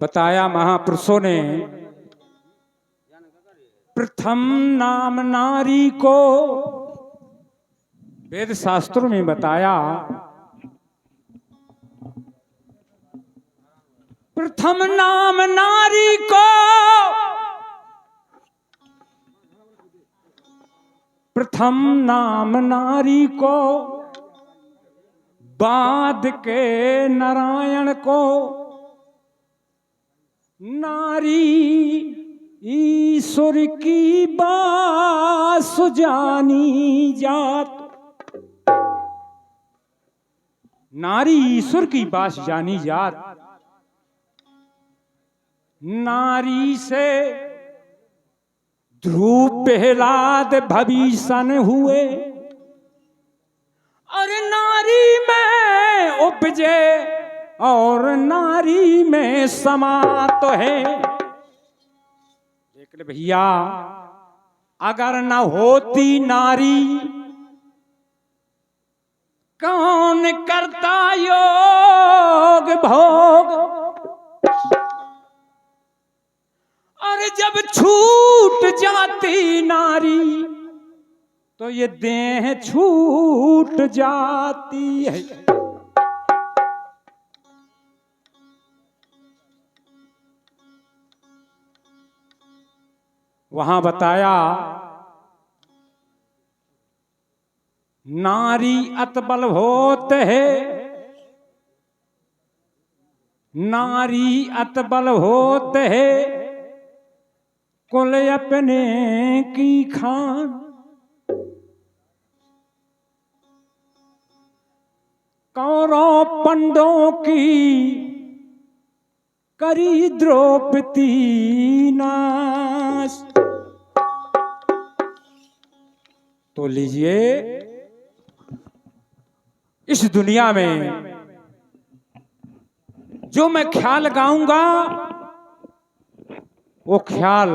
बताया महापुरुषों ने, प्रथम नाम नारी को वेद शास्त्रों में बताया, प्रथम नाम नारी को, प्रथम नाम नारी को, बाद के नारायण को, नारी ईश्वर की बास जानी जात। नारी ईश्वर की बास जानी जात। नारी से ध्रुव प्रहलाद भविष्य हुए, और नारी में उपजे और नारी में समात है। देख ले भैया, अगर न होती नारी, कौन करता योग भोग। और जब छूट जाती नारी, तो ये देह छूट जाती है। वहां बताया, नारी अतबल होत है, नारी अतबल होत है, कुल अपने की खान। कौरव पंडों की करी द्रौपदी नाश। तो लीजिए, इस दुनिया में जो मैं ख्याल गाऊंगा, वो ख्याल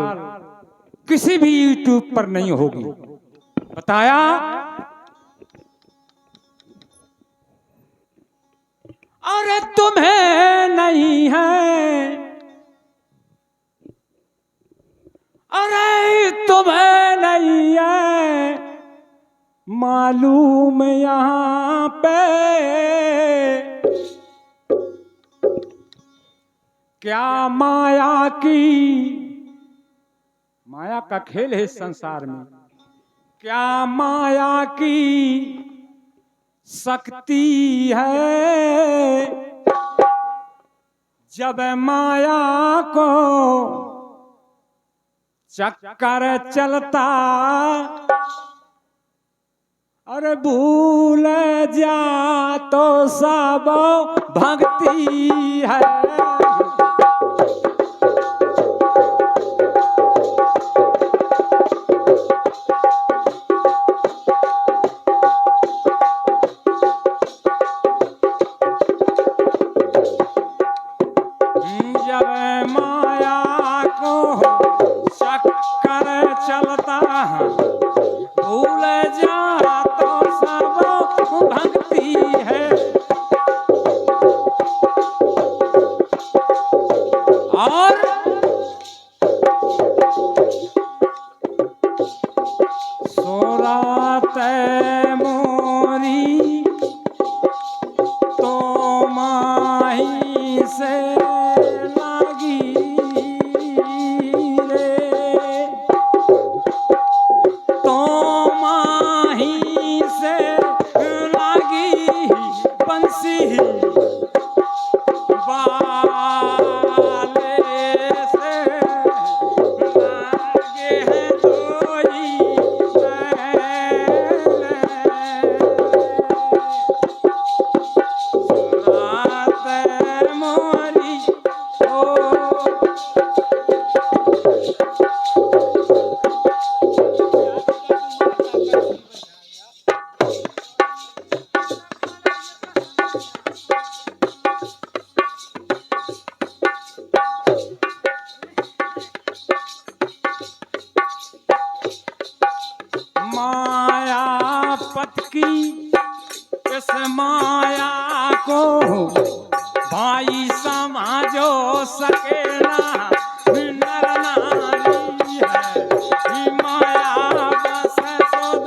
किसी भी यूट्यूब पर नहीं होगी। बताया, अरे तुम्हें नहीं है, अरे तुम्हें नहीं है मालूम यहां पे, क्या माया की, माया का खेल है इस संसार में, क्या माया की शक्ति है। जब माया को चक्कर चलता, अरे भूल जा तो सब भक्ति है। मायापत की इस माया को भाई समाजो सके ना नर नारी है माया बस सुध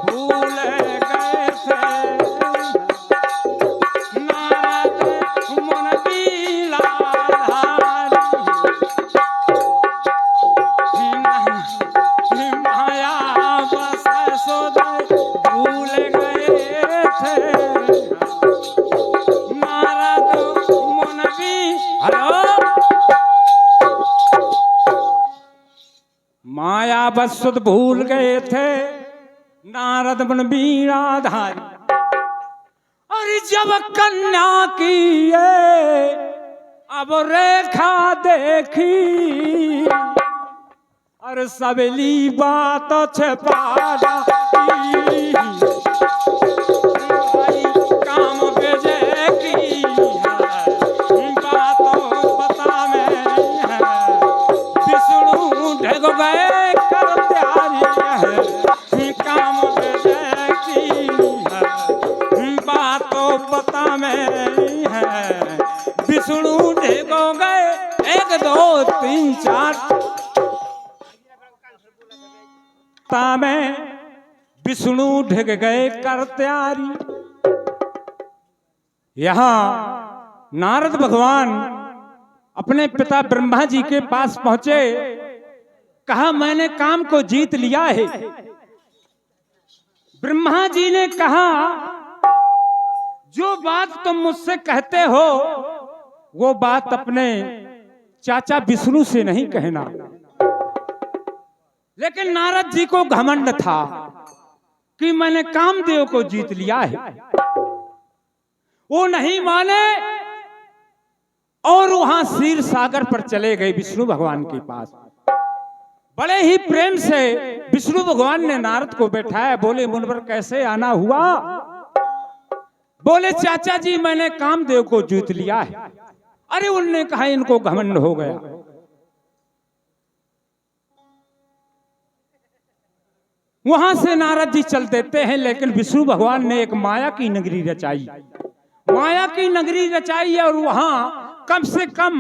भूल गए थे नारद मन माया बस सुध भूल गए थे नारद मन माया बस सुध भूल गए थे नारद मन बीणाधारी। और जब कन्या की ये अब रेखा देखी और सबली बात छपा काम बेजे की बातों पता में विष्णु ढग गए कर त्यारी है काम बेजे की बातों पता में है विष्णु ढग गए 1 2 3 4 में विष्णु ढग गए कर त्यारी। यहां नारद भगवान अपने पिता ब्रह्मा जी के पास पहुंचे, कहा मैंने काम को जीत लिया है। ब्रह्मा जी ने कहा जो बात तुम मुझसे कहते हो वो बात अपने चाचा विष्णु से नहीं कहना। लेकिन नारद जी को घमंड था कि मैंने कामदेव को जीत लिया है। वो नहीं माने और वहां क्षीर सागर पर चले गए विष्णु भगवान के पास। बड़े ही प्रेम से विष्णु भगवान ने नारद को बैठाया, बोले मुनवर कैसे आना हुआ? बोले चाचा जी मैंने कामदेव को जीत लिया है। अरे उनने कहा इनको घमंड हो गया। वहां से नारद जी चल देते हैं, लेकिन विष्णु भगवान ने एक माया की नगरी रचाई। माया की नगरी रचाई और वहां कम से कम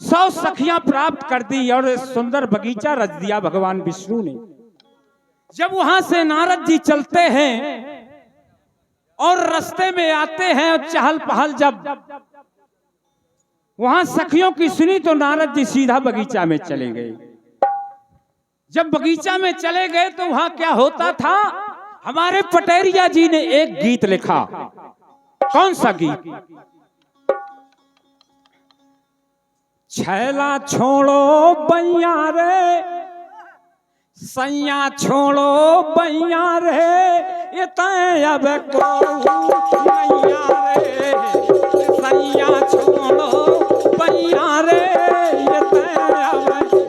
100 सखियां प्राप्त कर दी और सुंदर बगीचा रच दिया भगवान विष्णु ने। जब वहां से नारद जी चलते हैं और रास्ते में आते हैं और चहल पहल जब वहां सखियों की सुनी तो नारद जी सीधा बगीचा में चले गए। जब बगीचा में चले गए तो वहां क्या होता था, हमारे पटेरिया जी ने एक गीत लिखा। कौन सा गीत? छैला छोड़ो बैया रे सैया छोड़ो बैया रे ये तय अब को नैया रे सैया छोड़ो बैया रे ये तय अब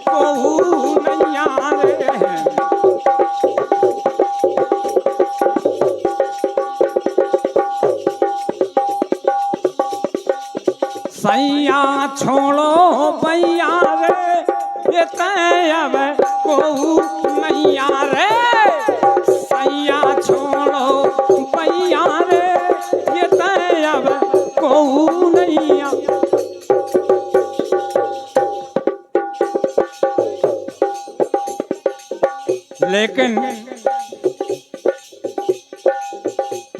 को नैया रे। सैया छोड़ो बैया रे ये तय अब को नैया रे सैया छोड़ो बैया रे ये तय अब को नैया। लेकिन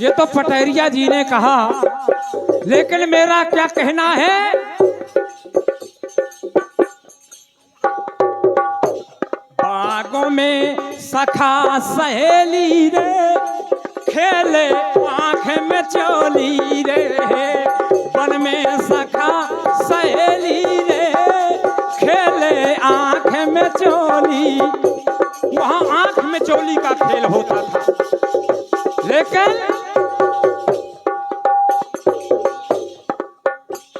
ये तो पटेरिया जी ने कहा, लेकिन मेरा क्या कहना है, बागों में सखा सहेली रे खेले आंख में चोली रे वन में सखा सहेली रे खेले आंख में चोली। वहां आंख में चोली का खेल होता था, लेकिन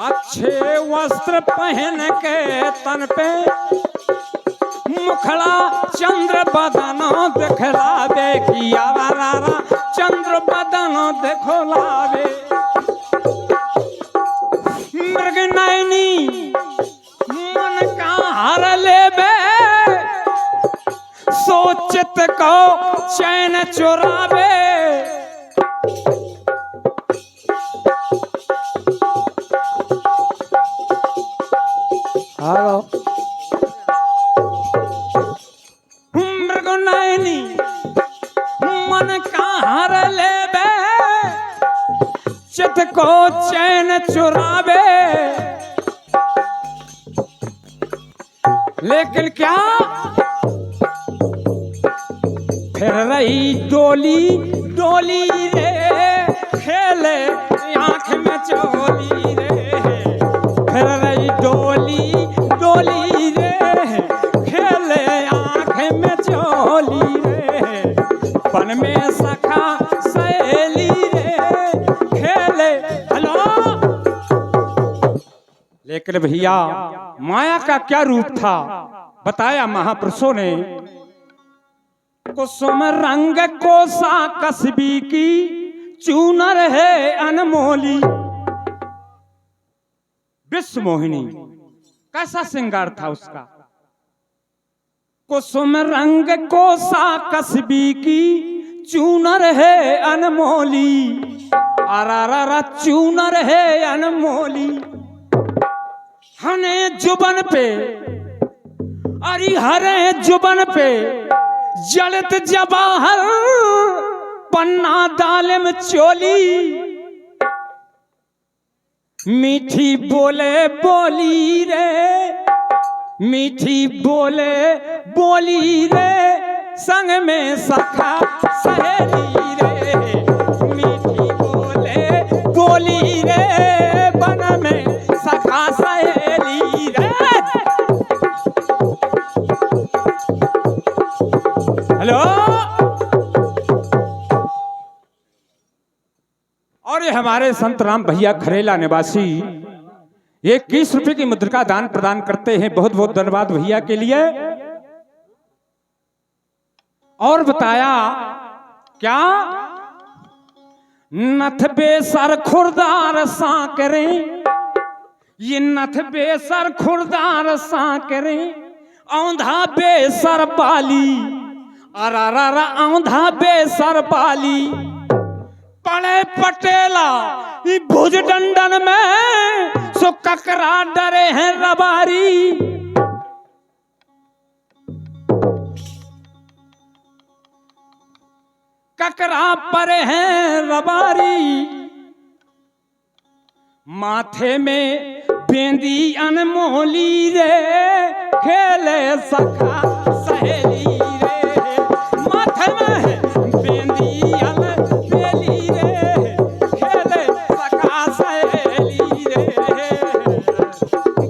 अच्छे वस्त्र पहन के तन पे मुखड़ा चंद्र बदनो दिखलावे किया रारा चंद्र बदनो दिखलावे। मृग नैनी मन का हर लेबे सोचित को चैन चुरावे। को चैन चुरावे, लेकिन क्या फिर रही डोली डोली रे, खेले आंख में चोली रे, फिर रही डोली डोली रे, खेले आंख में चोली रे, पन में सखा सहेली रे, खेले। हेलो, लेकिन भैया माया का क्या रूप था बताया महापुरुषों ने। कुसुम रंग कोसा कसबी की चूनर है अनमोली। विश्व मोहिनी कैसा श्रृंगार था उसका। कुसुम रंग कोसा कसबी की चूनर है अनमोली, अरारा चूनर है अनमोली। हने जुबन पे अरे हरे जुबन पे जलत जवाहर, पन्ना दालम चोली, मीठी बोले बोली रे, मीठी बोले बोली रे, संग में सखा सहेली रे, मीठी बोले बोली रे, बन में सखा सहेली रे। हेलो, और ये हमारे संत राम भैया खरेला निवासी 21 रुपए की मुद्रिका दान प्रदान करते हैं। बहुत बहुत धन्यवाद भैया के लिए। और बताया क्या, नथ बेसर खुरदार सा करें, ये नथ बेसर खुरदार सा करें, औंधा बेसर पाली, अरारा औंधा बेसर पाली, पड़े पटेला भुज डंडन में, सो ककरा डरे हैं रबारी। ककरा परे हैं रबारी, माथे में बेंदी अनमोली रे, खेले सखा सहेली रे, माथे में बेंदी अनमोली रे, खेले सखा सहेली रे,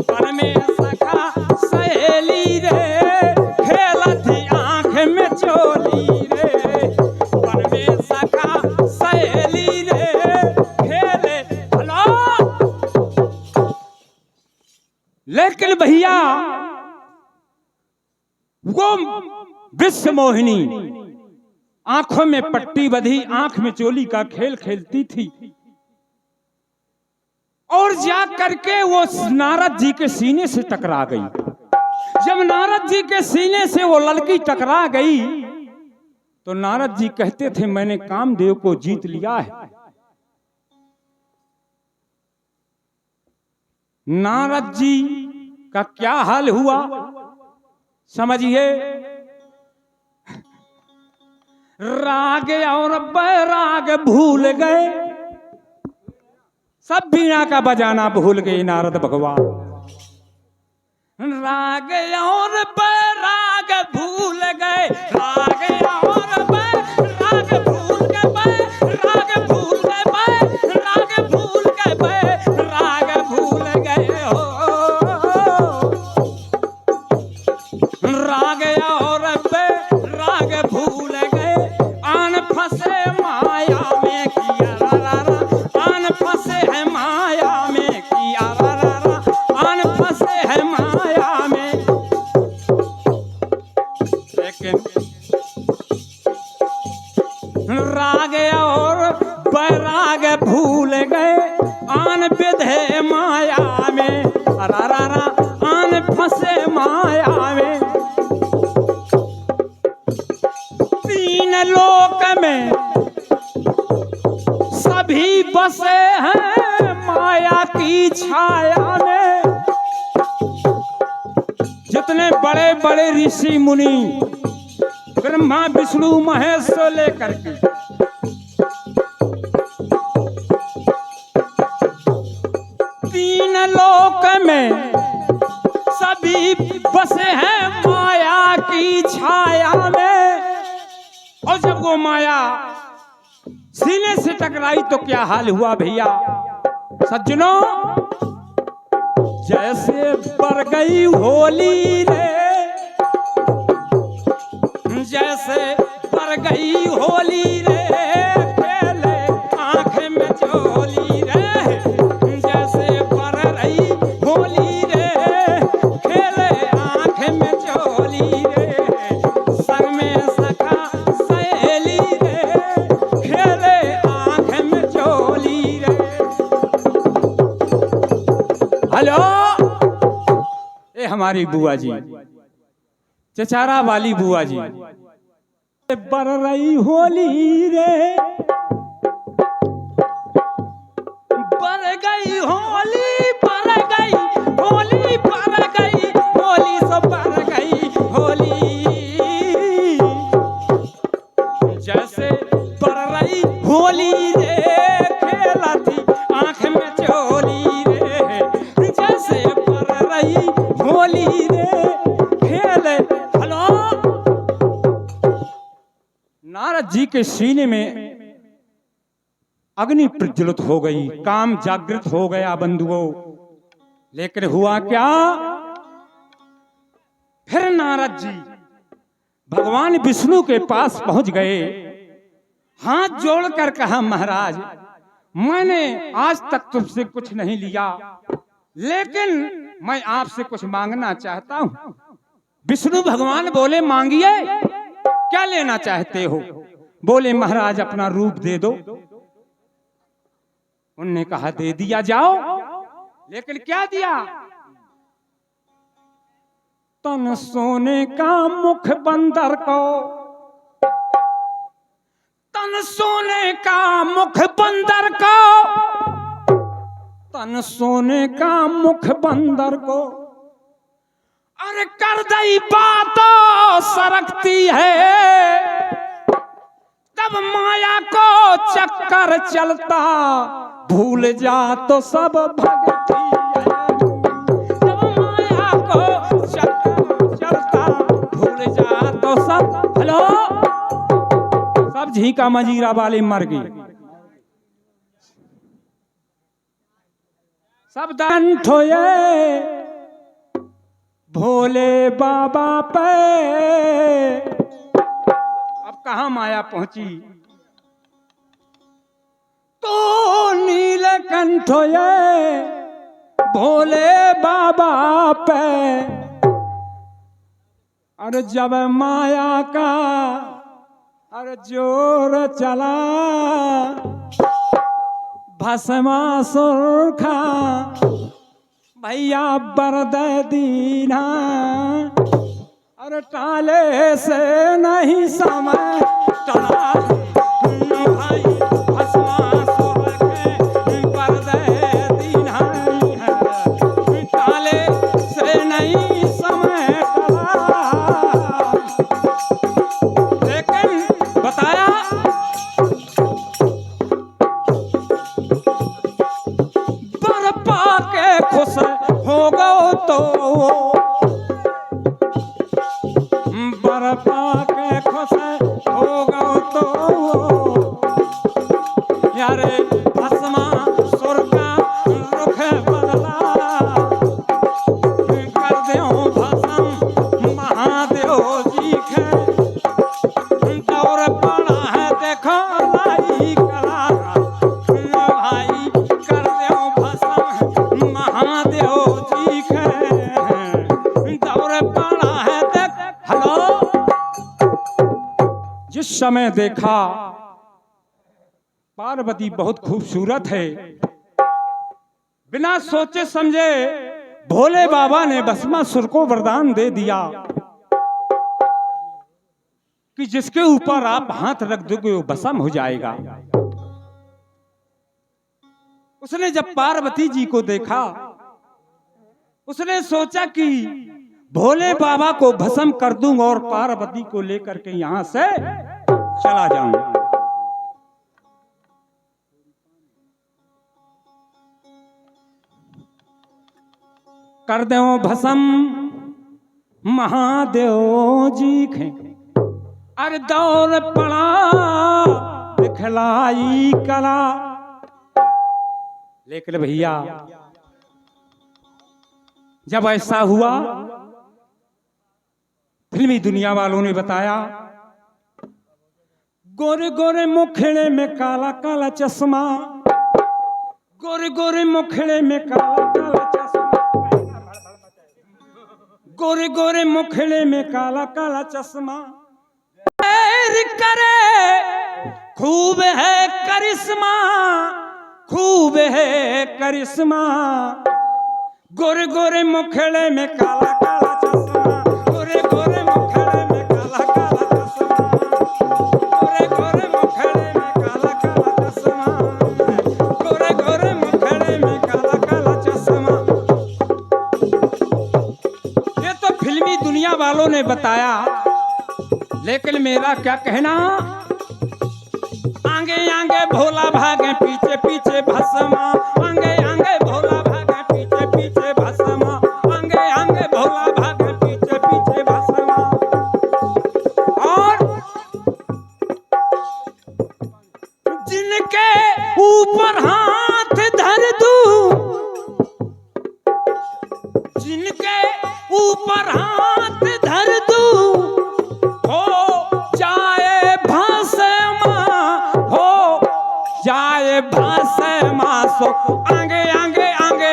पन में सखा सहेली रे, खेलती आंख में चोली रे, पन में सखा सहेली रे, खेले। हेलो, लेकिन भैया वो विश्व मोहिनी आंखों में पट्टी बंधी, आंख में चोली का खेल खेलती थी, और जा करके वो नारद जी के सीने से टकरा गई। जब नारद जी के सीने से वो लड़की टकरा गई तो नारद जी कहते थे मैंने कामदेव को जीत लिया है। नारद जी का क्या हाल हुआ समझिए। राग और बैराग भूल गए, सब बीणा का बजाना भूल गए नारद भगवान। राग और बैराग भूल गए, राग और बैराग भूल गए, राग भूल गए, राग भूल गए, राग भूल गए हो। राग और बैराग भूल गए, आन फंसे माया में किया रा, आन फंसे है माया में किया रा, आन फंसे है माया में। लेकिन राग और बैराग भूल गए, आन विधे माया में, रा आन फंसे माया में। तीन लोक में सभी बसे हैं माया की छाया में। जितने बड़े बड़े ऋषि मुनि ब्रह्मा विष्णु महेश से लेकर के लोक में सभी बसे हैं माया की छाया में। और जब वो माया सीने से टकराई तो क्या हाल हुआ भैया सज्जनों, जैसे बर गई होली रे, जैसे बर गई होली रे, खेले आंख में चोली रे, जैसे बर रही होली रे, खेले आंख में चोली रे, संग में सखा सहेली रे, खेले आंख में चोली रे। हेलो, ये हमारी बुआ जी, चचारा वाली बुआ जी। बर रही होली रे, बर गई होली, बर गई होली, बर गई होली, सब बर गई होली, जैसे बर रही होली रे, खेला थी आंख में चोली रे, जैसे बर रही होली रे, खेले। हेलो, नारद जी के सीने में अग्नि प्रज्वलित हो गई, काम जागृत हो गया बंधुओं। लेकिन हुआ क्या, फिर नारद जी भगवान विष्णु के पास पहुंच गए, हाथ जोड़कर कहा महाराज मैंने आज तक तुमसे कुछ नहीं लिया, लेकिन मैं आपसे कुछ मांगना चाहता हूं। विष्णु भगवान बोले मांगिए, क्या लेना चाहते हो? बोले महाराज अपना रूप दे दो। उनने कहा दे दिया जाओ, लेकिन क्या दिया? तन सोने का मुख बंदर को, तन सोने का मुख बंदर को, तन सोने का मुख बंदर को, अरे कर दई बातों सरकती है, तब माया को चक्कर चलता, भूल जा तो सब भगती है, जब माया को चक्कर चलता, भूल जा तो सब। हेलो, सब झीका मजीरा वाले मर गई, सब दान ठोए भोले बाबा पे। अब कहां माया पहुंची, तो नीलकंठ ये भोले बाबा पे। अरे जब माया का अरे जोर चला, भस्मासुर खा भैया बरद दीना, अरे टाले से नहीं समय टला, भाई भस्मासुर के बरद दीना है, टाले से नहीं समय टला। लेकिन बताया बर पाके खुश हो गो तो, बर पाके खुश हो गो तो, यारे भस्मासुर का रुख बदला, कर दो भस्म महादेव जी के, दौर पड़ा है देखो लाई कला, भाई कर दो भस्म महादेव जी के, दौर पड़ा है देख। हेलो, जिस समय देखा पार्वती बहुत खूबसूरत है, बिना सोचे समझे भोले बाबा ने भस्मासुर को वरदान दे दिया कि जिसके ऊपर आप हाथ रख दोगे वो भस्म हो जाएगा। उसने जब पार्वती जी को देखा, उसने सोचा कि भोले बाबा को भस्म कर दूं और पार्वती को लेकर के यहां से चला जाऊं। कर दो भस्म महादेव जी खे। अरे दौर पड़ा दिखलाई कला। लेकिन भैया जब ऐसा हुआ, फिल्मी दुनिया वालों ने बताया, गोरे गोरे मुखड़े में काला काला चश्मा, गोरे गोरे मुखड़े में काला काला चश्मा, गोरे गोरे मुखड़े में काला काला चश्मा, करे खूब है करिश्मा, खूब है करिश्मा, गोरे गोरे मुखड़े में काला काला चश्मा, गोरे गोरे मुखड़े में काला काला चश्मा, गोरे गोरे मुखड़े में काला काला चश्मा, गोरे गोरे मुखड़े में काला काला चश्मा। ये तो फिल्मी दुनिया वालों ने बताया, लेकिन मेरा क्या कहना, आगे आगे भोला भागे पीछे पीछे भस्मा, आगे आगे भोला भागे पीछे पीछे भस्मा, आगे आगे भोला भागे पीछे पीछे भस्मा। और जिनके ऊपर हाथ धर दूं, जिनके ऊपर हाथ धर दूं, जाए भासे मासो, आगे आगे आगे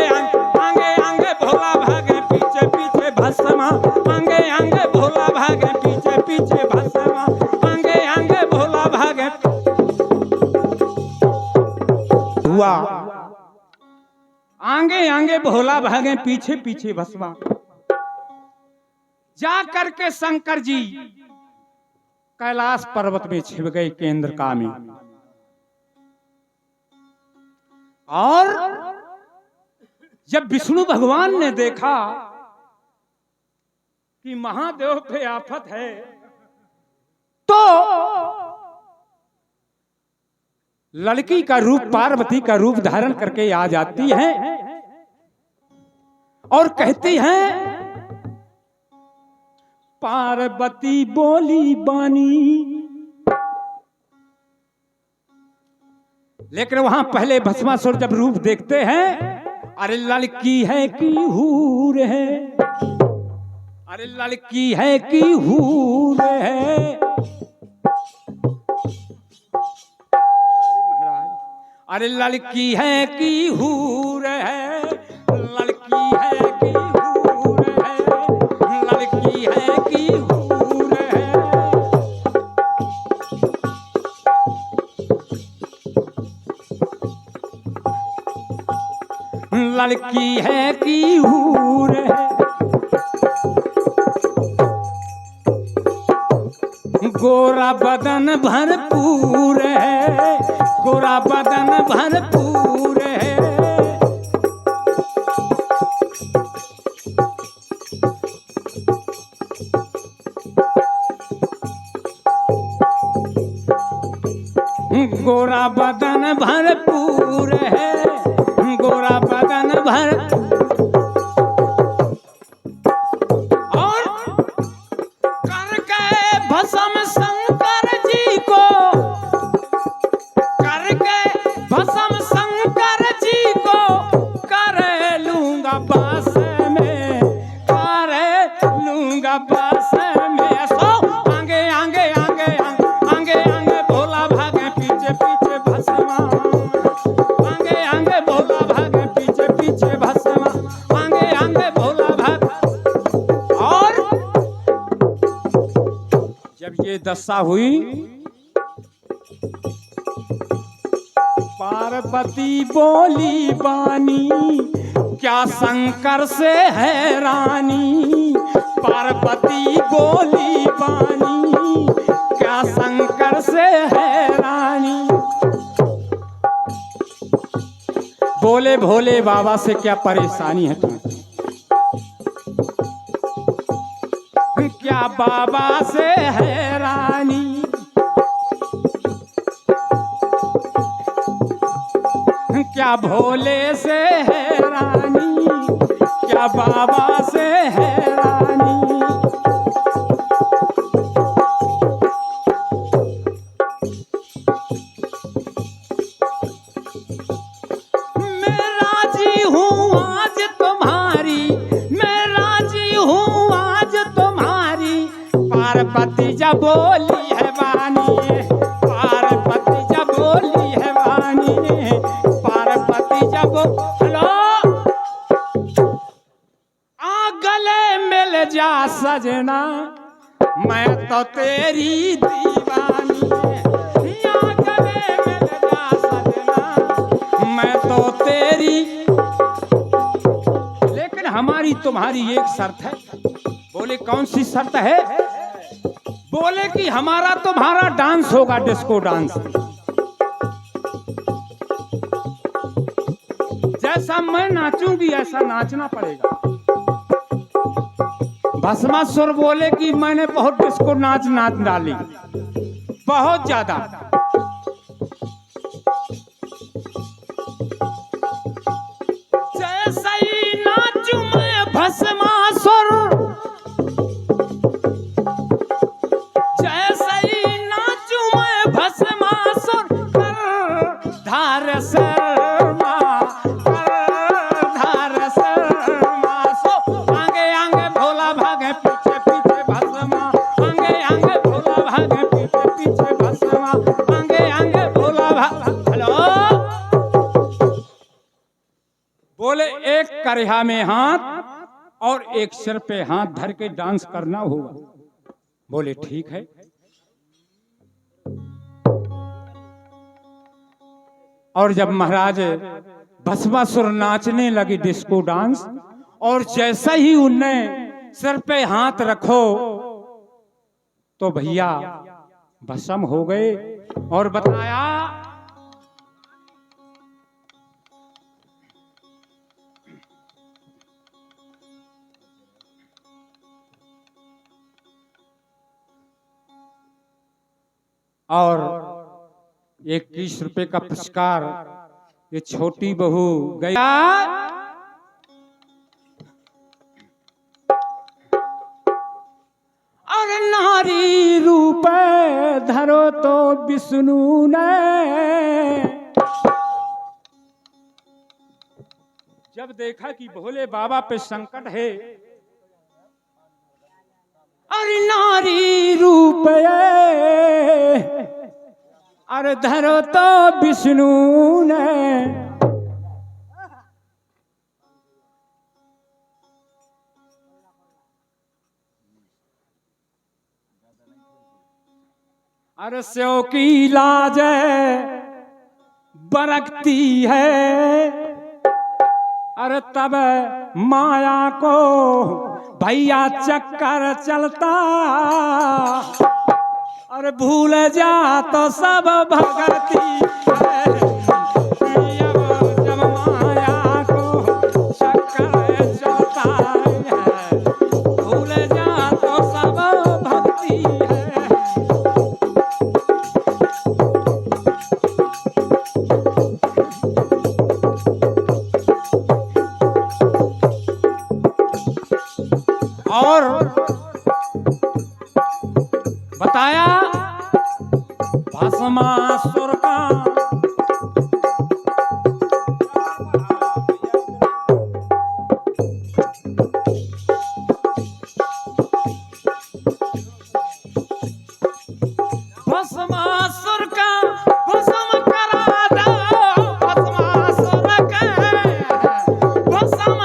आगे आगे भोला भागे पीछे पीछे भस्मा, आगे आगे भोला भागे पीछे पीछे भस्मा, आगे आगे भोला भागे। हुआ आगे आगे भोला भागे पीछे पीछे भस्मा। जा करके शंकर जी कैलाश पर्वत में छिप गए केंद्र का में। और जब विष्णु भगवान ने देखा कि महादेव पे आफत है, तो लड़की का रूप, पार्वती का रूप धारण करके आ जाती है और कहती है, पार्वती बोली बानी। लेकिन वहां पहले भस्मासुर जब रूप देखते हैं, अरे लड़की है कि हूर है, अरे लड़की है कि हूर है, अरे लड़की है कि हूर है, लड़की है कि हूर है, लड़की है कि हूर है। लड़की है कि हूर है, गोरा बदन भरपूर है, गोरा बदन भरपूर है। गोरा बदन भरपूर है, गोरा बदन भर। और करके भस्म शंकर जी को, करके भस्म शंकर जी को कर लूंगा पास में, कर लूंगा पास में। सो आगे आगे आगे आगे आगे भोला भागे पीछे पीछे भस्मा, आगे आगे भोला भागे पीछे पीछे भस्मा, आगे आगे भोला भाग। और जब ये दशा हुई, पार्वती बोली बानी, क्या शंकर से हैरानी, पार्वती बोली बानी, क्या शंकर से हैरानी। बोले भोले बाबा से क्या परेशानी है तुम्हें, क्या बाबा से हैरानी। क्या भोले से हैरानी, क्या बाबा से हैरानी। मैं राजी हूँ आज तुम्हारी, मैं राजी हूँ आज तुम्हारी, पार्वती जब बोली है वाणी, पार्वती जब बोली है वाणी, पार्वती जब हेलो आ गले मिल जा सजना, मैं तो तेरी दीवानी, आ गले मिल जा सजना, मैं तो तेरी। लेकिन हमारी तुम्हारी एक शर्त है। बोले कौन सी शर्त है? बोले कि हमारा तुम्हारा डांस होगा, डिस्को डांस। जैसा मैं नाचूंगी ऐसा नाचना पड़ेगा। भस्मासुर बोले कि मैंने बहुत डिस्को नाच डाली, बहुत ज्यादा। जैसा ही नाचू मैं भस्मासुर, जैसा ही नाचू मैं भस्मासुर, कर धार शर्मा, कर धार शर्मा सो, आगे आगे भोला भागे पीछे पीछे भस्मा, आगे आगे भोला भागे पीछे पीछे भस्मा, आगे आगे भोला भागे। हेलो बोले एक करिहा में हाथ और एक सिर पे हाथ धर के डांस करना होगा। बोले ठीक है। और जब महाराज भस्मासुर नाचने लगी डिस्को डांस, और जैसा ही उनने सिर पे हाथ रखो तो भैया भस्म हो गए। और बताया और 21 रुपए का पुरस्कार ये छोटी बहू गया। और नारी रूप धरो तो विष्णु ने, जब देखा कि भोले बाबा पे संकट है, अरे नारी रूप अरे धरो तो विष्णु ने। अरे स्यो की लाज बरकती है, अरे तब माया को भैया चक्कर चलता, अरे भूल जा तो सब भगती है, जब माया को चक्कर चलता है, भूल जा तो सब भक्ति है। और बताया भस्मासुर का भस्मासुर का भस्म करा दो, भस्मासुर का भस्म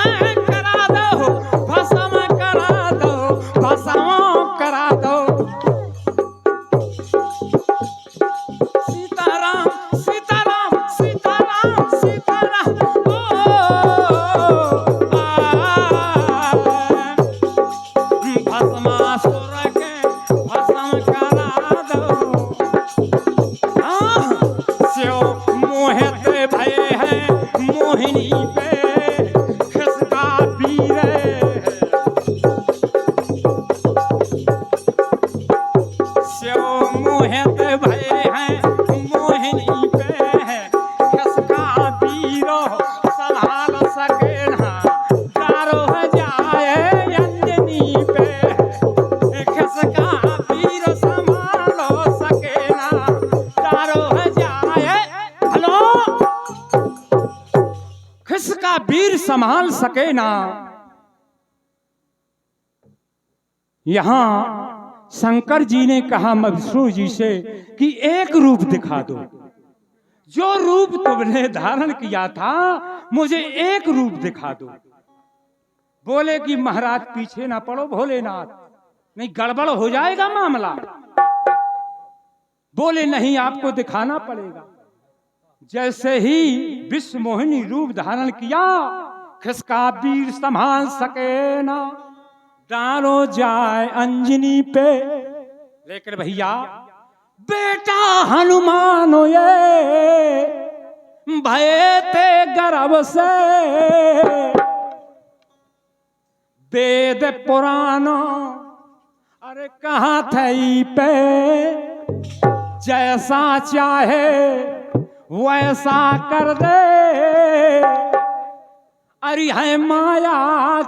करा दो, भस्म करा दो, भस्म करा दो। सीताराम खिसका वीर संभाल सके ना। यहां शंकर जी ने कहा मधुसूदन जी से कि एक रूप दिखा दो, जो रूप तुमने धारण किया था मुझे एक रूप दिखा दो। बोले कि महाराज पीछे ना पड़ो भोलेनाथ, नहीं गड़बड़ हो जाएगा मामला। बोले नहीं आपको दिखाना पड़ेगा। जैसे ही विश्व मोहिनी रूप धारण किया, खिसका वीर संभाल सके ना, डालो जाए अंजनी पे। लेकिन भैया बेटा हनुमान ये भय थे गर्भ से, वेद पुराण अरे कहाँ थे पे, जैसा चाहे वैसा कर दे, अरे है माया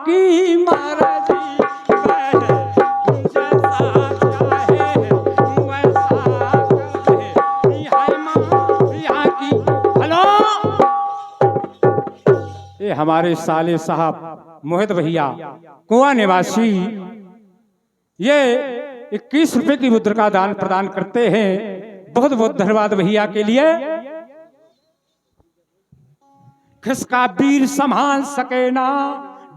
की मर्जी, जैसा चाहे वैसा कर दे, है माया की। हेलो, ये हमारे साले साहब मोहित भैया कुआं निवासी, ये 21 रुपए की मुद्रा का दान प्रदान करते हैं। बहुत बहुत धन्यवाद भैया के लिए। खिसका वीर संभाल सके ना,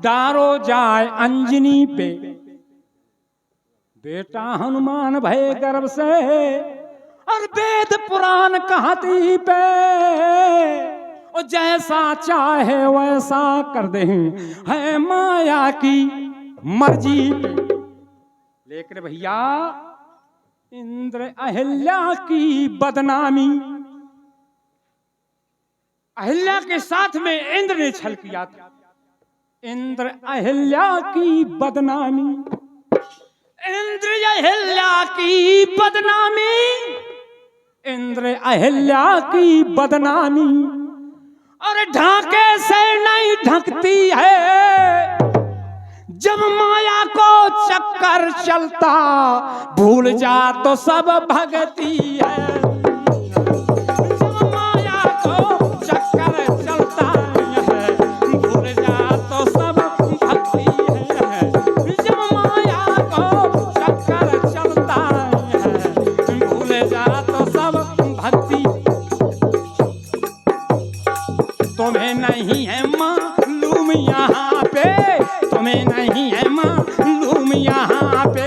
डारो जाए अंजनी पे, बेटा हनुमान भय गर्भ से, और वेद पुराण कहती पे, और जैसा चाहे वैसा कर दे, है माया की मर्जी पे। लेकिन भैया इंद्र अहिल्या की बदनामी, अहिल्या के साथ में इंद्र ने छल किया था। इंद्र अहिल्या की बदनामी, इंद्र अहिल्या की बदनामी, इंद्र अहिल्या की बदनामी, और ढाके से नहीं ढकती है, जब माया को चक्कर चलता, भूल जा तो सब भगती है। जब माया को चक्कर चलता है, भूल जा तो सब भक्ति है। जब माया को चक्कर चलता है, भूल जा तो सब भक्ति। तुम्हें नहीं है मालूम यहाँ पे, तुम्हें नहीं है मालूम यहाँ पे,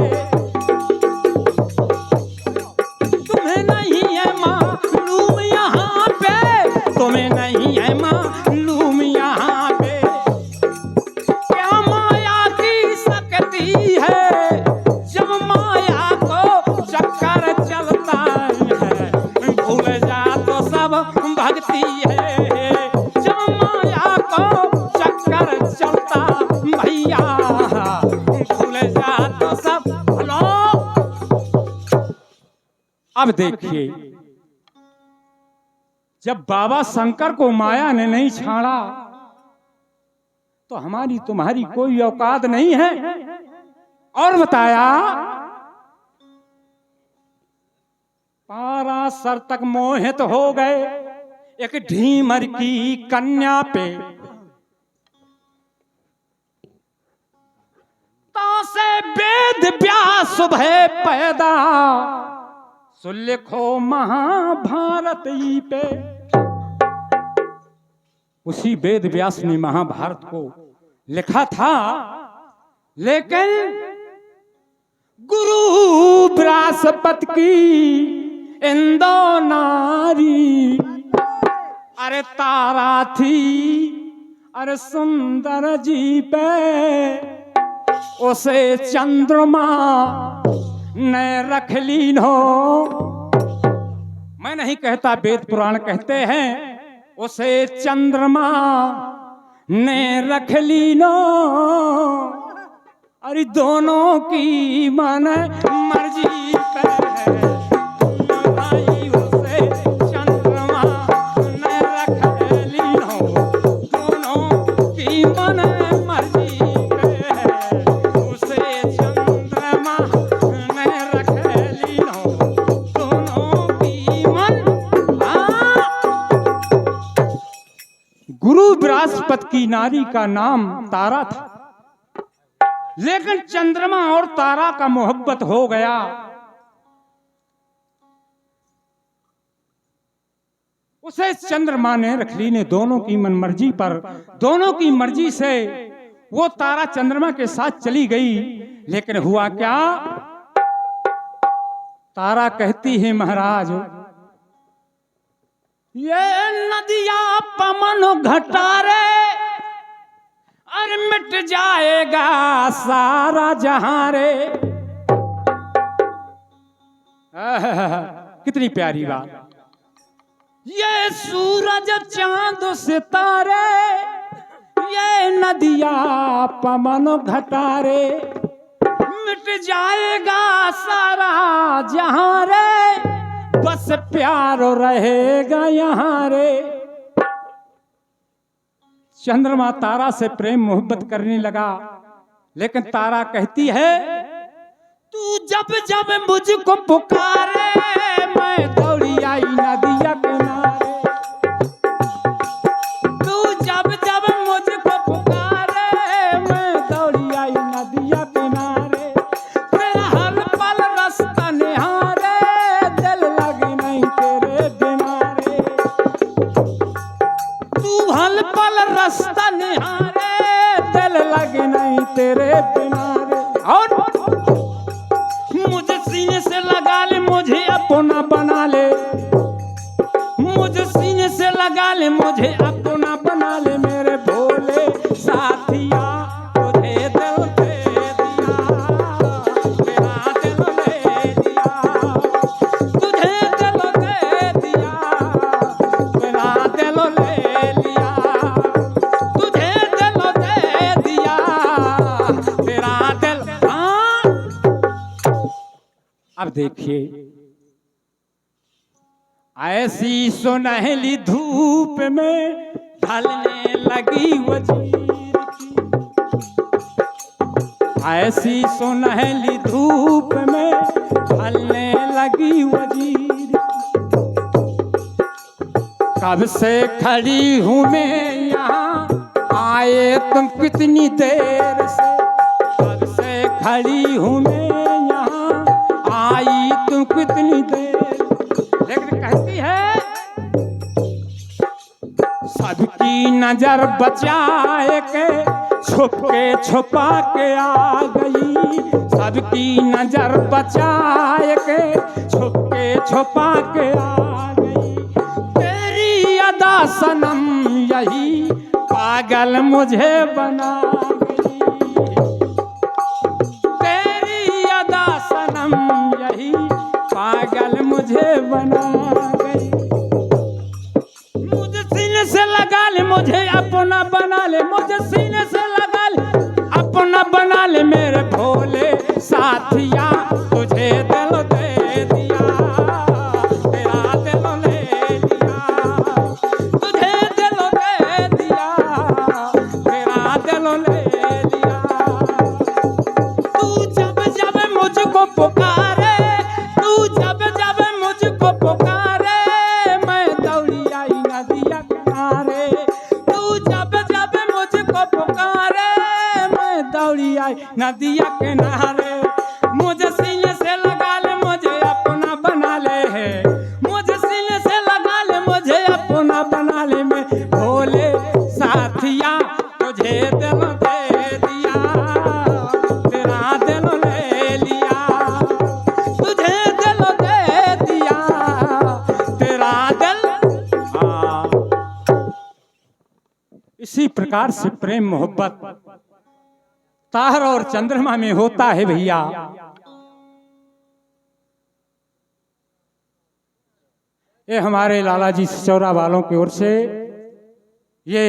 तुम्हें नहीं है मालूम यहाँ पे, तुम्हें नहीं है मालूम यहाँ पे, क्या माया की शक्ति है, जब माया को चक्कर चलता है, भूल जा तो सब भक्ति है। अब देखिए, जब बाबा शंकर को माया ने नहीं छाड़ा, तो हमारी तुम्हारी कोई औकात नहीं है। और बताया पाराशर तक मोहित हो गए एक ढीमर की कन्या पे, तासे वेद व्यास भय पैदा, सो लिखो महाभारत ही पे। उसी वेद व्यास ने महाभारत को लिखा था, लेकिन गुरु बृहस्पति की इंदो नारी, अरे तारा थी अरे सुंदर जी पे, उसे चंद्रमा ने रख ली नो। मैं नहीं कहता, वेद पुराण कहते हैं, उसे चंद्रमा ने रख ली नो। अरे दोनों की मन मर्जी पे है, भाई उसे चंद्रमा ने रख ली नो। दोनों की मन मर्जी पे है, उसे चंद्रमा ने रख ली नो। दोनों की मन। गुरु बृहस्पति की नारी का नाम तारा था, लेकिन चंद्रमा और तारा का मोहब्बत हो गया। उसे चंद्रमा ने रख ली ने दोनों की मनमर्जी पर, दोनों की मर्जी से वो तारा चंद्रमा के साथ चली गई। लेकिन हुआ क्या, तारा कहती है महाराज ये नदिया पवन घटारे और मिट जाएगा सारा जहां रे। कितनी प्यारी बात। ये सूरज चांद सितारे, ये नदिया पवन घटारे, मिट जाएगा सारा जहां रे, बस प्यार रहेगा यहाँ रे। चंद्रमा तारा से प्रेम मोहब्बत करने लगा, लेकिन तारा कहती है तू जब जब मुझको पुकारे मैं दौड़ी आई नदिया किनारे। तू जब जब मुझको पुकारे मैं दौड़ी आई नदिया किनारे। तेरा हर पल रास्ता निहारे, दिल लगी नहीं तेरे बिना रे। तू हर पल रास्ता निहारे, दिल लगी नहीं तेरे बिना रे। और मुझे सीने से लगा ले, मुझे अपना बना ले, मुझे सीने से लगा ले, मुझे अपना बना ले मेरे भोले साथिया। तुझे दिल दे दिया, तेरा दिल ले दिया, तुझे दिल दे दिया, तेरा दिल ले लिया, तुझे दिल दे दिया, तेरा दिल। अब देखिए, ऐसी सुनहली धूप में ढलने लगी वजीर की, ऐसी सुनहली धूप में ढलने लगी वजीर की। कब से खड़ी हूँ मैं यहाँ, आए तुम कितनी देर से। कब से खड़ी हूँ मैं यहाँ, आई तुम कितनी देर। लेकिन कहती है सबकी नजर बचाए के छुप के छुपा के आ गई। सबकी नजर बचाए के छुप के छुपा के आ गई। तेरी अदा सनम यही पागल मुझे बना गई। तेरी अदा सनम यही पागल मुझे बना गई। मुझे सीने से लगा ले, मुझे अपना बना ले, मुझे सीने से लगा ले, अपना बना ले मेरे भोले साथिया। तुझे दिल दे दिया, तेरा दिल ले लिया, तुझे दिल दे दिया, तेरा दिल ले लिया। तू जब जब मुझको पुकारे, तू जब जब मुझको पुकारे मैं दौड़ी आई नदिया किनारे। तू जब जब मुझको पुकारे मैं दौड़ी आई नदिया किनारे। मुझे सीने से लगा ले, मुझे अपना बना ले है, मुझे सीने से लगा ले, मुझे अपना बना ले मैं भोले साथिया। तुझे दिल दे दिया, तेरा दिल ले लिया, तुझे दिल दे दिया, तेरा दिल। इसी प्रकार से प्रेम मोहब्बत तारा और चंद्रमा में होता है भैया। ये हमारे लाला जी सिचौरा वालों की ओर से ये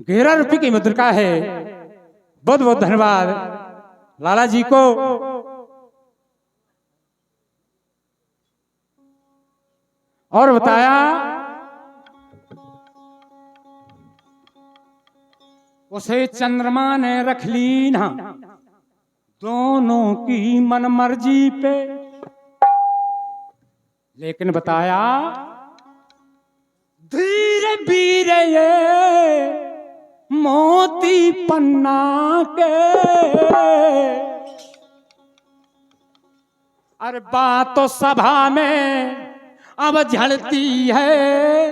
11 रुपये की मुद्रिका है। बहुत बहुत धन्यवाद लाला जी को। और बताया उसे चंद्रमा ने रख ली ना दोनों की मन मर्जी पे, लेकिन बताया धीरे वीर ये मोती पन्ना के। अरे बात तो सभा में अब झड़ती है,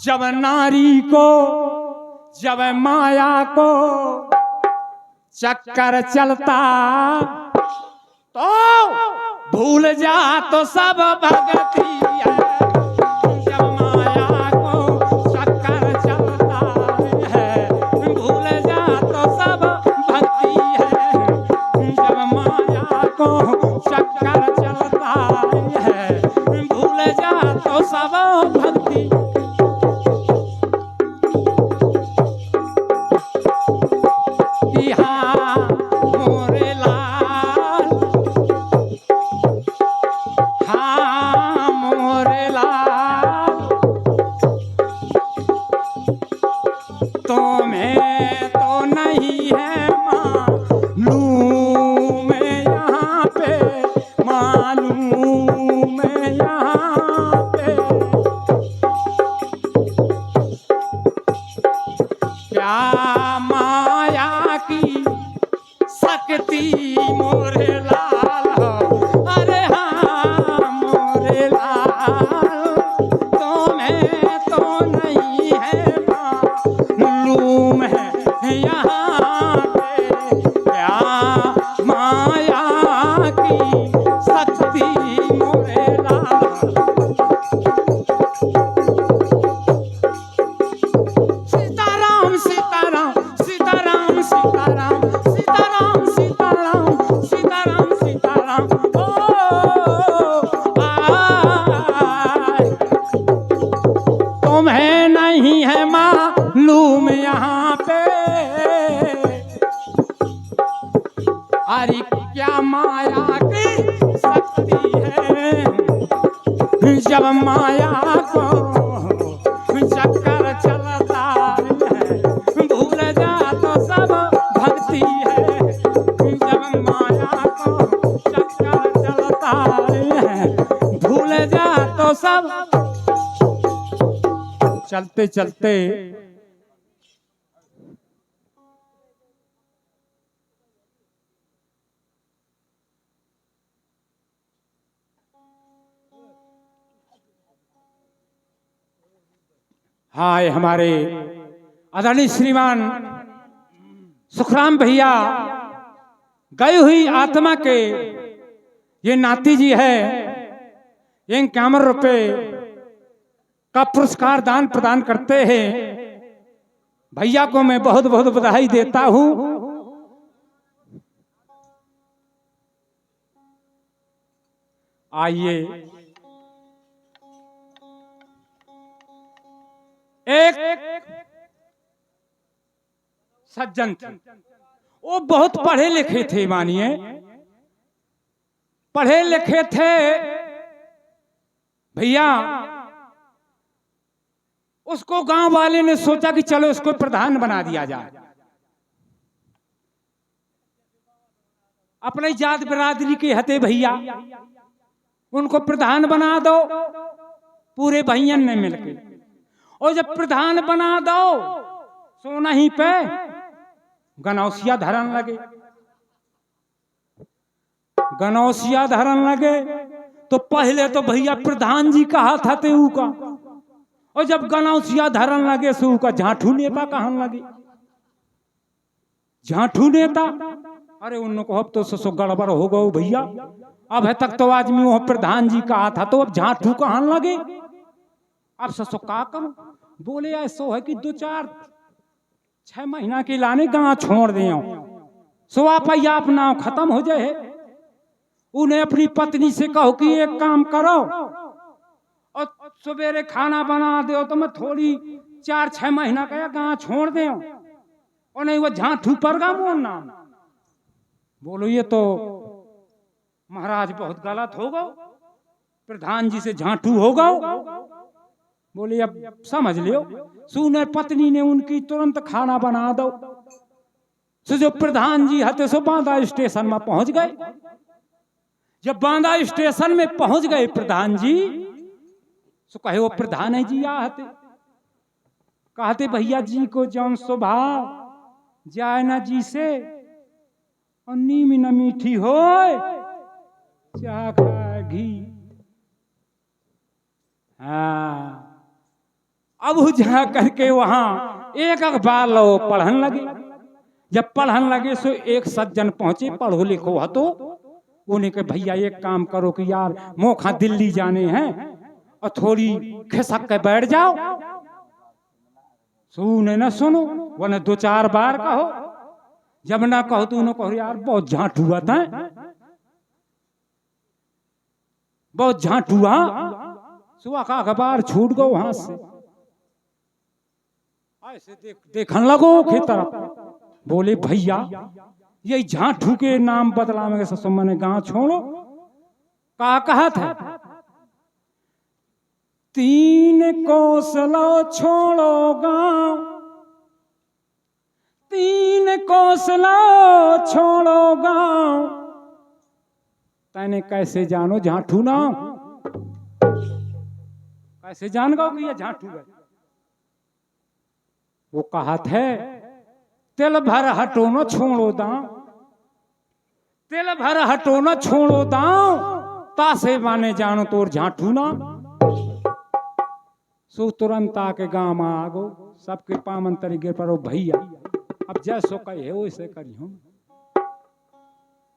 जब नारी को, जब माया को चक्कर चलता, तो भूल जा तो सब भगती है। जब माया को चक्कर चलता है, भूल जा तो सब भक्ति है। जब माया को चक्कर चलता है, भूल जा तो सब भक्ति। अरे क्या माया की शक्ति है, जब माया को चक्कर चलता है, भूल जा तो सब भक्ति है। जब माया को चक्कर चलता है, भूल जा तो सब। चलते चलते हाय हमारे आदरणीय श्रीमान सुखराम भैया गई हुई आत्मा के ये नाती जी है, ये 51 रुपए का पुरस्कार दान प्रदान करते हैं। भैया को मैं बहुत बहुत बधाई देता हूं। आइए एक सज्जन थे, वो बहुत पढ़े लिखे थे, मानिए पढ़े लिखे थे भैया। उसको गांव वाले ने सोचा कि चलो इसको प्रधान बना दिया जाए, अपने जात बिरादरी के हते भैया उनको प्रधान बना दो पूरे भैयन ने मिलकर। और जब प्रधान बना दो सोना ही पे गनौसिया धरन लगे, गनौसिया धरन लगे। तो पहले तो भैया प्रधान जी कहा था तेऊ का, और जब गनौसिया धरन लगे सो का झांठू नेता कहन लगे, झांठू नेता। अरे उनको अब तो सो गड़बड़ हो गो भैया, अब है तक तो आदमी वो प्रधान जी कहा था तो अब झांठू कहन लगे। अब ससो का करो, बोले ऐसो है कि 2-4-6 महीना के लाने गांव छोड़ दे, सो आप अपना खत्म हो जाए। उन्हें अपनी पत्नी से कहो कि एक काम करो और सवेरे खाना बना दो, तो मैं थोड़ी 4-6 महीना का गांव छोड़ दे, और नहीं वो झांठू पर गा मोर नाम। बोलो ये तो महाराज बहुत गलत हो गो, प्रधान जी से झांठू हो गो। बोले अब समझ लियो। सुने पत्नी ने उनकी तुरंत खाना बना दो। सो जो प्रधान जी हते सो बांदा स्टेशन में पहुंच गए। जब बांदा स्टेशन में पहुंच गए प्रधान जी, सो कहे वो प्रधान जी आहते कहते भैया जी को जौन स्वभाव जाए ना जी से और नीम न मीठी हो चाखा घी। हाँ अब जा करके वहां एक अखबार लो पढ़न लगे। जब पढ़न लगे सो एक सज्जन पहुंचे पढ़ो लिखो हो तो उन्हें कहा भैया एक काम करो कि यार मोखा दिल्ली जाने हैं और थोड़ी खिसक के बैठ जाओ। सुने ना सुनो वरना 2-4 बार कहो, जब ना कहो तो उन्होंने कहो यार बहुत झांट हुआ था, बहुत झांट हुआ। सुबह का अखबार छूट गो वहां से ऐसे देखने लगो की तरफ। बोले भैया ये झांठू के नाम बदला में मैंने गांव छोड़ो कहा था 3 कोसलो छोड़ो गांव, 3 कोसलो छोड़ो गांव। तैने कैसे जानो झांठू नाम, कैसे जान गो कि ये झांठू है। वो कहा थे तिल भर हटो न छोड़ो दांव, तिल भर हटो न छोड़ो दांव, तासे माने जानो तोर झांठू नाम। सो तुरंत आके गांव में आ गो सबके पामन तरीके पर ओ भैया अब जैसो कहे वैसे करी हम।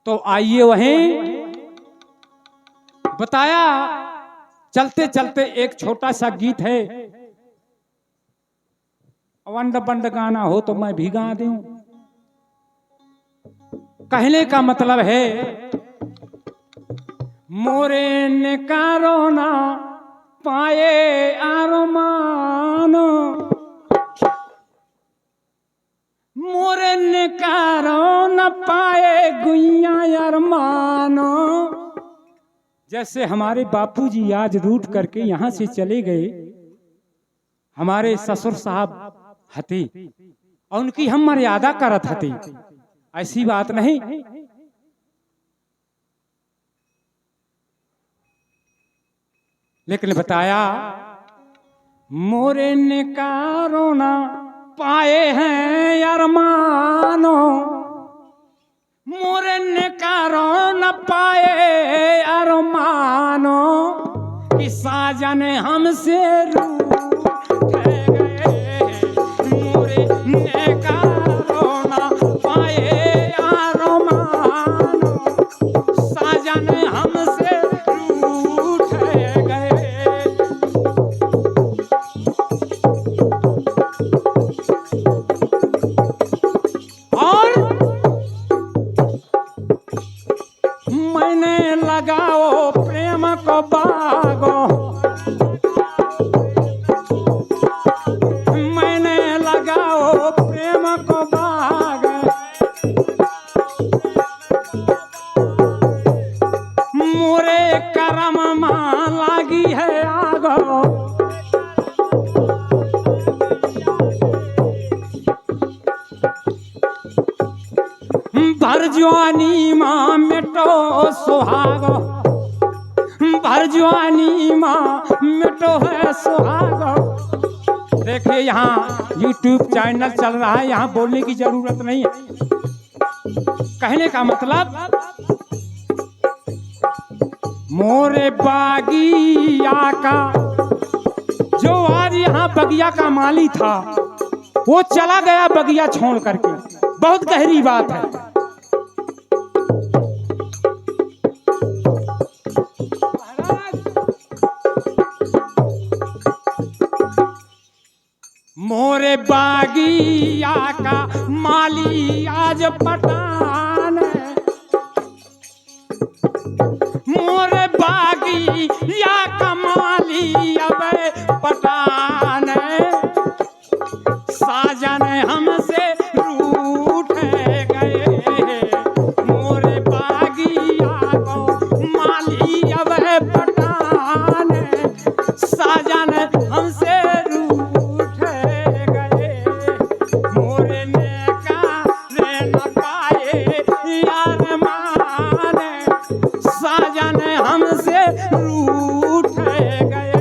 तो आइए वहीं बताया चलते चलते एक छोटा सा गीत है, वंड बंड गाना हो तो मैं भी गा दूं। कहने का मतलब है मोरे ने कारोना पाए आरमानो, मोरे ने कारोना पाए गुइया अरमानो। जैसे हमारे बापूजी आज रूठ करके यहां से चले गए, हमारे ससुर साहब हते और उनकी हम मर्यादा करत हते, ऐसी बात नहीं। लेकिन बताया मोरे ने कारोना पाए हैं अरमानो, मोरे ने कारोना पाए अरमानो, कि साजन हमसे रूठ गए, मोरे ने कारोना पाए अरमानो, साजन हमसे रूठ गए। और मैंने लगाओ प्रेम को बागो, मैंने लगाओ प्रेम को बाग, मोरे करम मां लागी है आगो। भर जवानी मां मिटो सुहागो, भर जवानी मां मिटो है सुहागो। देखिए यहाँ YouTube चैनल चल रहा है, यहाँ बोलने की जरूरत नहीं है। कहने का मतलब मोरे बागिया का जो आज यहाँ बगिया का माली था वो चला गया बगिया छोड़ करके, बहुत गहरी बात है। मोरे बागिया का माली आज पठान, मोरे बागिया का माली अब पठान, साजन हमसे रूठ गए, मोरे बागिया को माली अब पठान, साजन हमसे रूठ गए, मोरे ने का रे न पाए यार मान, साजन हमसे रूठ गए।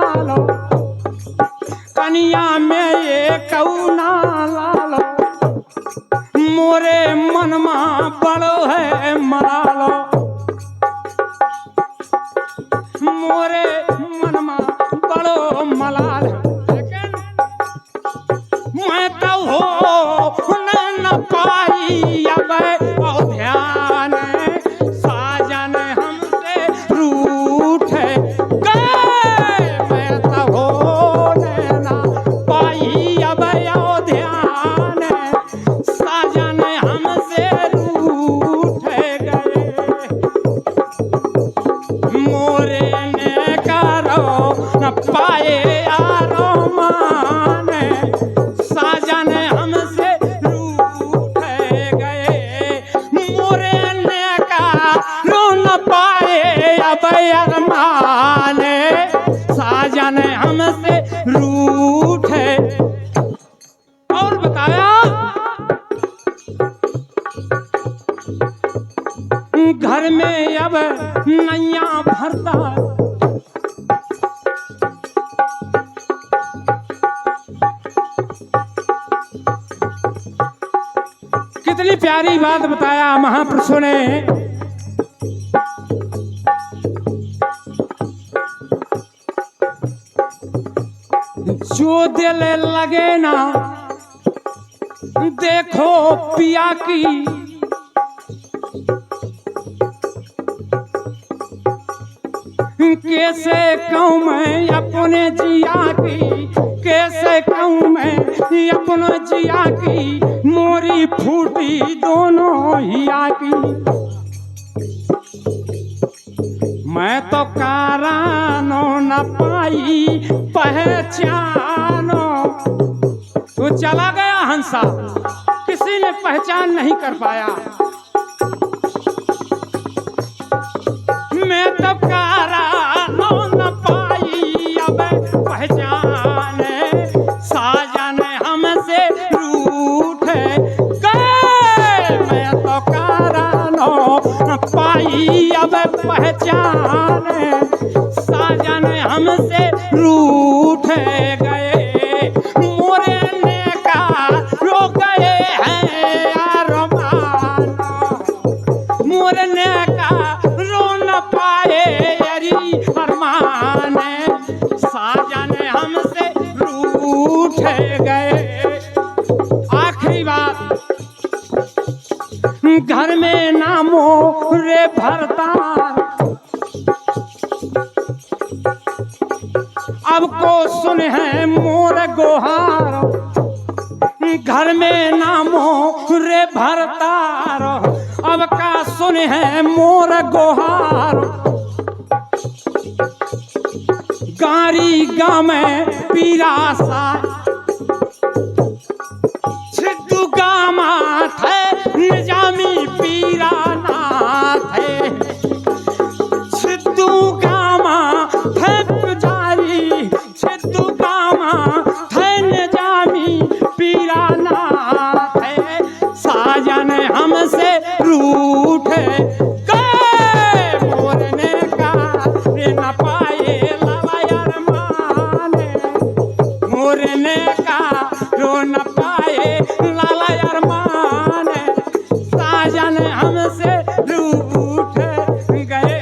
लालो, कनिया में ये कौना लालो, मोरे मनमा बड़ो है मलालो, मोरे मनमा बड़ो मलाल। लेकिन मैं तो हो न पाई अब ध्यान, साजन हमसे रूठ गए। मैं तो हो न पाई अब ध्यान, साजन हमसे रूठ गए। मोरे ने करो न पाए यारो मान, साजन हमसे रूठ गए। मोरे ने करो न पाए अब अरमान, साजन हमसे रूठ। और बताया घर में अब नैया भरता, कितनी प्यारी बात बताया महापुरुषों ने। जो दिल लगे ना देखो पिया की, कैसे कहूँ मैं अपने जिया की, कैसे कहूँ मैं अपने जिया की, मोरी फूटी दोनों हिया की। मैं तो कारानो न पाई पहचानो। तो चला गया हंसा, किसी ने पहचान नहीं कर पाया। मैं तो कारानो न पाई अब पहचान, साजन हमसे रूठ गए। मैं तो कारानो न पाई अब पहचान, साजन हमसे रूठ गए। मोरे ने का रो गए हैं अरमान, मोरे ने का रो न पाए अरी अरमान, साजन हमसे रूठ गए। आखिरी बात, घर में नामो रे भरता, अब को सुन है मोर गोहार। घर में नामो रे भरतार, अब का सुन है मोर गोहार। गारी गामे पीरासा, छिद्दू गामा थे निजामी पीरा नाथ है। छिद्दू गामा थे पुजारी, छिद्दू गामा थे निजामी पीरा नाथ है। साजन हमसे रूठ गए, मोरने का न पाए लवायर माने, मोरने का रो न पाए लाला अरमान, साजन हमसे रूठ गए।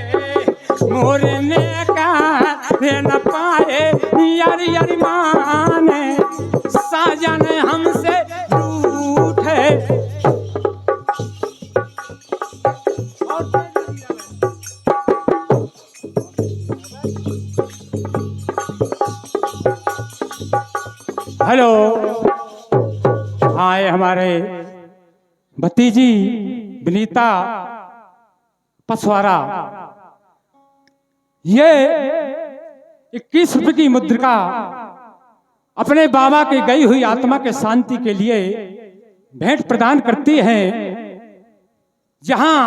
मोरने का न पाए यारी अरमान, साजन हमसे रूठ। हेलो, हाँ, ये हमारे भतीजी विनीता पसवारा, ये 21 रुपए की मुद्रिका अपने बाबा के गई हुई आत्मा के शांति के लिए भेंट प्रदान करती हैं। जहां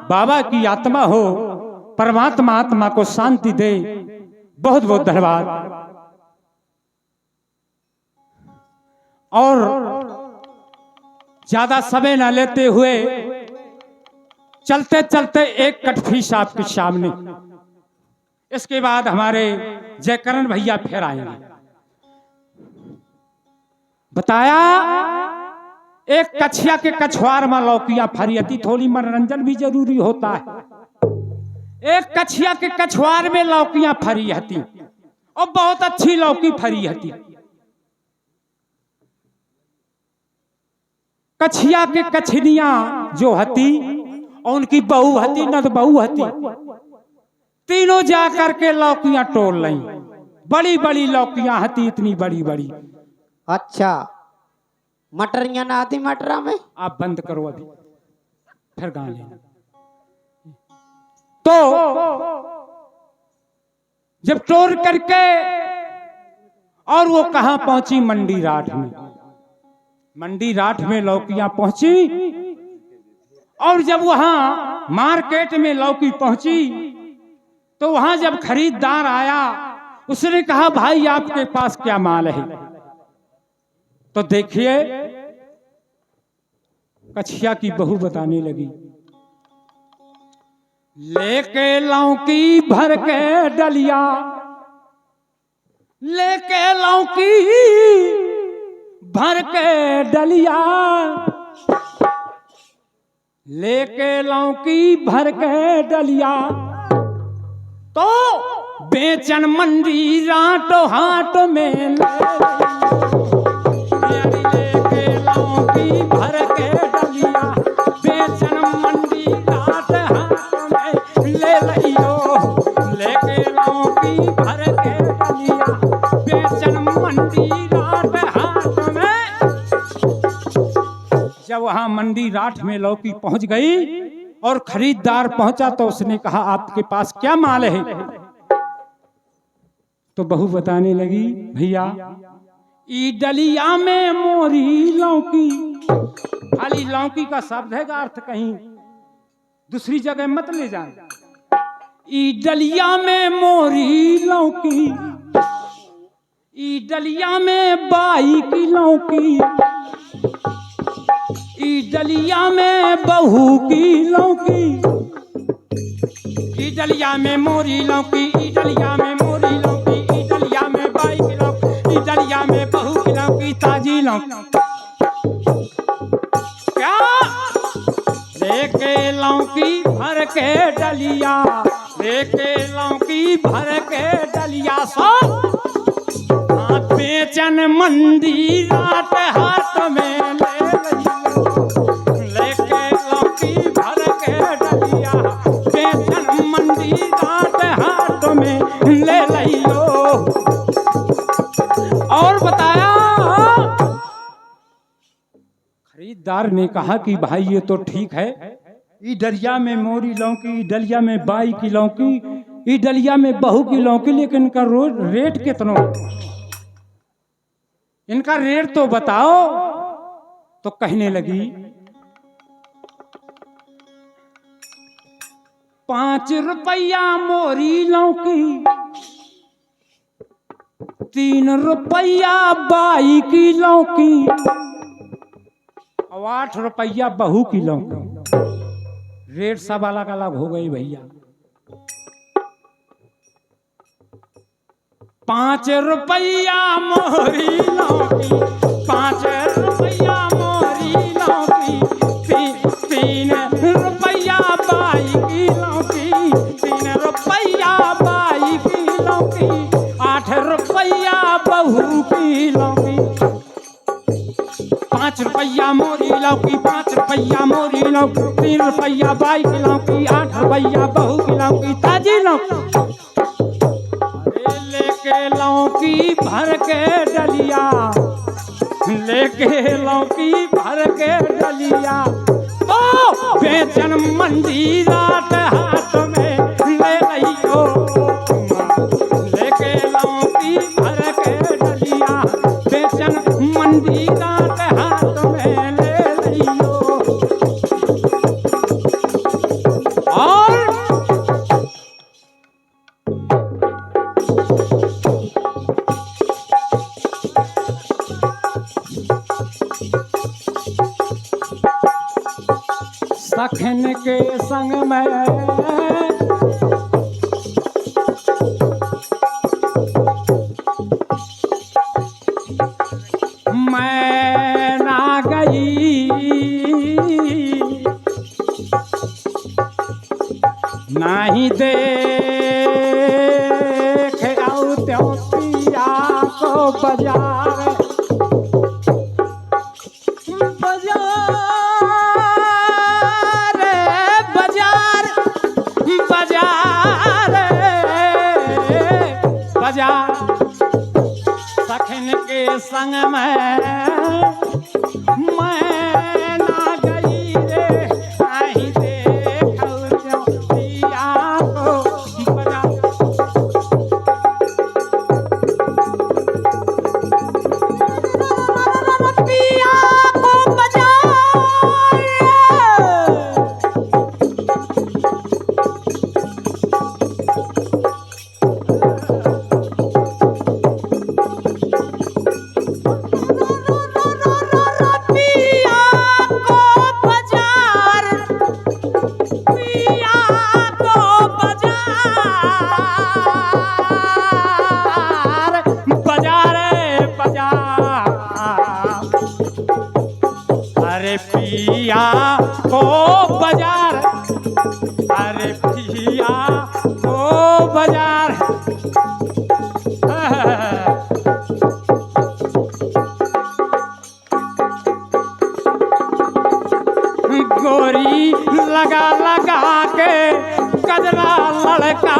बाबा की आत्मा हो, परमात्मा आत्मा को शांति दे। बहुत बहुत धन्यवाद। और ज्यादा समय न लेते हुए चलते चलते एक कटफीस आपके सामने, इसके बाद हमारे जयकरण भैया फिर आएंगे। बताया एक कछिया के कछुआर में लौकियां फरियती, थोड़ी मनोरंजन भी जरूरी होता है। एक कछिया के कछुआर में लौकियां फरियती और बहुत अच्छी लौकी फरियती। कछिया के कछनियां जो हती और उनकी बहू हती, नद बहू हती, तीनों जा करके लौकियां तोड़ ली। बड़ी बड़ी लौकियां हती, इतनी बड़ी बड़ी। अच्छा, मटरियां ना आती मटरा में? आप बंद करो अभी, फिर गा लेना। तो जब तोड़ करके और वो कहां पहुंची? मंडी राठ में। मंडी राठ में लौकियां पहुंची और जब वहां मार्केट में लौकी पहुंची तो वहां जब खरीदार आया, उसने कहा भाई आपके पास क्या माल है? तो देखिए कछिया की बहू बताने लगी, लेके लौकी भर के डलिया, लेके लौकी भर के डलिया, लेके लौकी भर के डलिया, तो बेचन मंडी राटो हाट में लेके लौकी भर के डलिया, बेचन मंडी राट हाट में ले लियो। लेके लौकी भर के डलिया, बेचन मंडी राट हाट में। जब वहां मंडी राठ में लौकी पहुंच गई और खरीदार पहुंचा तो उसने कहा आपके पास क्या माल है? तो बहू बताने लगी, भैया ई डलिया में मोरी लौकी। खाली लौकी का शब्द है, का अर्थ कहीं दूसरी जगह मत ले जाए। ई डलिया में मोरी लौकी, ई डलिया में बाई की लौकी, ई डलिया में बहू की लौकी, ई डलिया में मोरी लौकी, ई डलिया में मोरी लौकी, ई डलिया में बाई की लौकी, ई डलिया में बहू की लौकी, ताजी लौकी। क्या? लेके लौकी भर के डलिया, लेके लौकी भर के डलिया, सो बेचन मंडी रात हाथ में ले लेके लौकी भर के डलिया, बेचन मंडी रात हाथ में ले लियो। और बताया खरीदार ने कहा कि भाई ये तो ठीक है, ई डलिया में मोरी लौकी, ई डलिया में बाई की लौकी, ई डलिया में बहू की लौकी, लेकिन इनका रेट कितना? इनका रेट तो बताओ। तो कहने लगी 5 रुपया मोरी लौकी, 3 रुपया बाई की लौकी, और 8 रुपया बहू की लौकी। रेट सब अलग अलग हो गई भैया। 5 रुपया मोरी लौकी, 5 रुपया मोरी लौकी, 3 रुपया बाई की लौकी, 3 रुपया बाई की लौकी, 8 रुपया बहू की लौकी। 5 रुपया मोरी लौकी, 5 रुपया मोरी लौकी, 3 रुपया बाई की लौकी, 8 रुपया बहू की लौकी, ताजी लौकी। लेके लौकी भर के डलिया, लेके लौकी भर के डलिया, तो बेचन मंडी रात हाथ में ले लियो। लेके लौकी भर के डलिया, बेचन मंडी रात हाथ में ले लियो। और सखन के संग में बाजार बाजार बाजार बाजार सखन के संग में मैं ना गई रे नहीं देखौ जो पिया को बाजार पिया को बाजार पिया को बाजार अरे पिया को बाजार गोरी लगा लगा के कजरा लड़का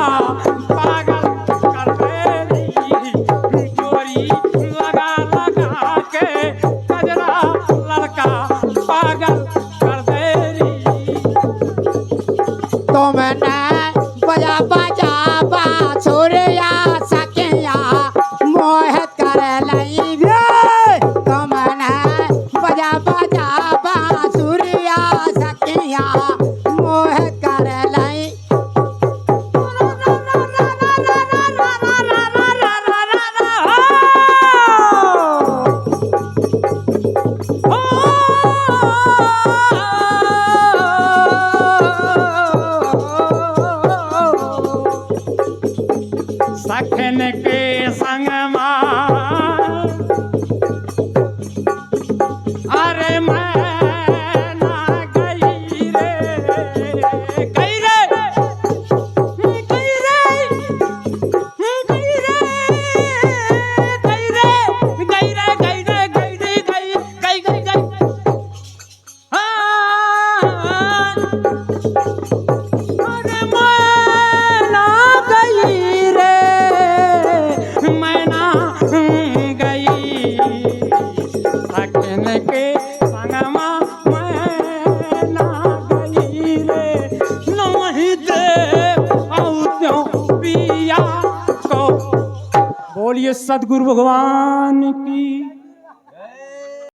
पागल कर दे गोरी लगा लगा के कजरा लड़का पागल कर दे तुमने बजा बजा बांसुरिया सखिया मोहित कर लई रे तुमने बजा बजा बांसुरिया सखिया मोहित कर लई सखन के संग अरे मैं ना गई रे गई रे गई रे गई रे गई रे गई रे गई रे गई रे गई गई गई गई अरे मैं ना गई रे मैं ना गई सखन के संगमा मैं ना गई रे नहीं दे औ पिया को बोलिए सद्गुरु भगवान की।